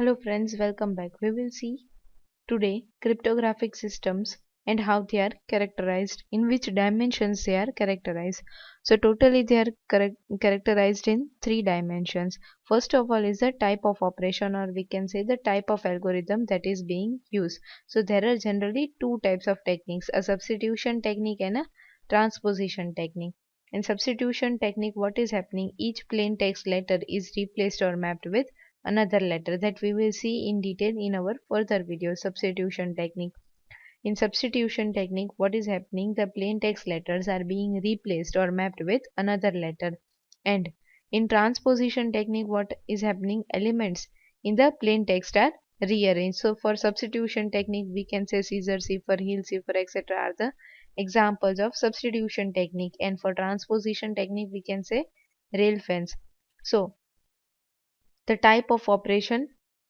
Hello friends, welcome back. We will see today cryptographic systems and how they are characterized, in which dimensions they are characterized. So totally they are characterized in three dimensions. First of all is the type of operation, or we can say the type of algorithm that is being used. So there are generally two types of techniques, a substitution technique and a transposition technique. In substitution technique, what is happening? Each plain text letter is replaced or mapped with another letter, that we will see in detail in our further video. Substitution technique. In substitution technique, what is happening? The plain text letters are being replaced or mapped with another letter. And in transposition technique, what is happening? Elements in the plain text are rearranged. So for substitution technique, we can say scissor cipher, heel cipher, etc. are the examples of substitution technique. And for transposition technique, we can say rail fence. So the type of operation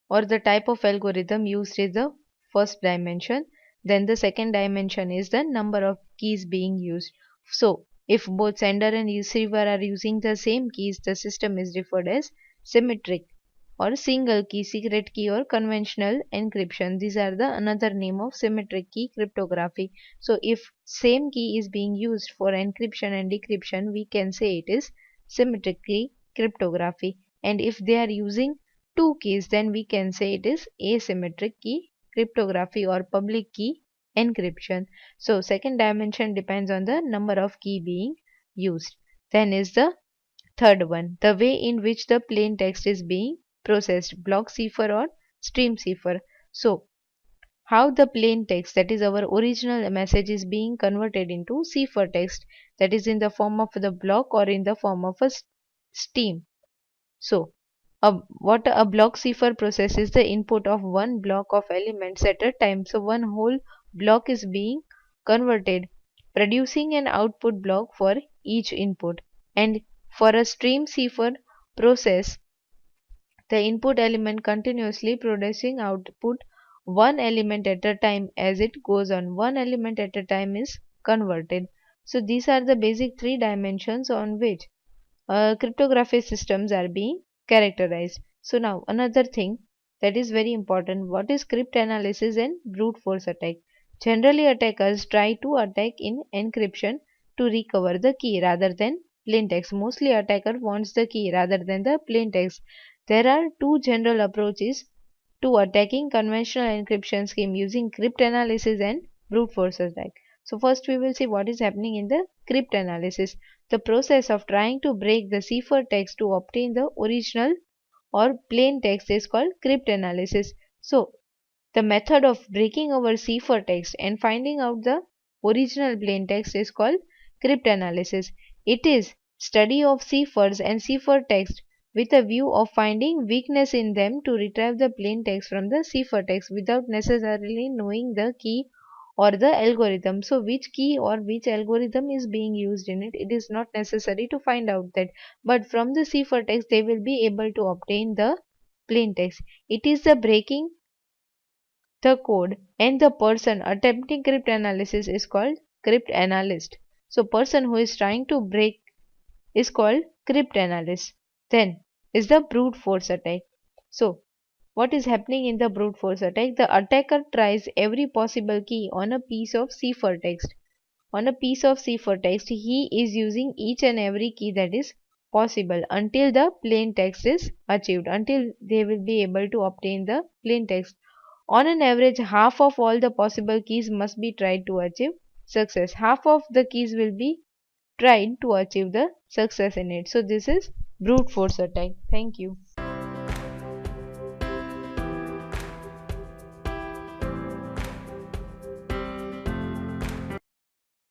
or the type of algorithm used is the first dimension. Then the second dimension is the number of keys being used. So if both sender and receiver are using the same keys, the system is referred as symmetric or single key, secret key, or conventional encryption. These are the another name of symmetric key cryptography. So if same key is being used for encryption and decryption, we can say it is symmetric key cryptography. And if they are using two keys, then we can say it is asymmetric key cryptography or public key encryption. So second dimension depends on the number of key being used. Then is the third one, the way in which the plain text is being processed, block cipher or stream cipher. So how the plain text, that is our original message, is being converted into cipher text, that is in the form of the block or in the form of a stream. So, what a block cipher process is the input of one block of elements at a time. So, one whole block is being converted, producing an output block for each input. And for a stream cipher process, the input element continuously producing output one element at a time. As it goes on, one element at a time is converted. So, these are the basic three dimensions on which cryptographic systems are being characterized. So now another thing that is very important, what is cryptanalysis and brute force attack? Generally attackers try to attack in encryption to recover the key rather than plain text. Mostly attacker wants the key rather than the plain text. There are two general approaches to attacking conventional encryption scheme using cryptanalysis and brute force attack. So first we will see what is happening in the cryptanalysis. The process of trying to break the cipher text to obtain the original or plain text is called cryptanalysis. So the method of breaking our cipher text and finding out the original plain text is called cryptanalysis. It is study of ciphers and cipher text with a view of finding weakness in them to retrieve the plain text from the cipher text without necessarily knowing the key or the algorithm. So which key or which algorithm is being used in it, it is not necessary to find out that, but from the cipher text they will be able to obtain the plain text. It is the breaking the code, and the person attempting cryptanalysis is called cryptanalyst. So person who is trying to break is called cryptanalyst. Then is the brute force attack. So what is happening in the brute force attack? The attacker tries every possible key on a piece of cipher text. On a piece of cipher text, he is using each and every key that is possible until the plain text is achieved, until they will be able to obtain the plain text. On an average, half of all the possible keys must be tried to achieve success. Half of the keys will be tried to achieve the success in it. So this is brute force attack. Thank you.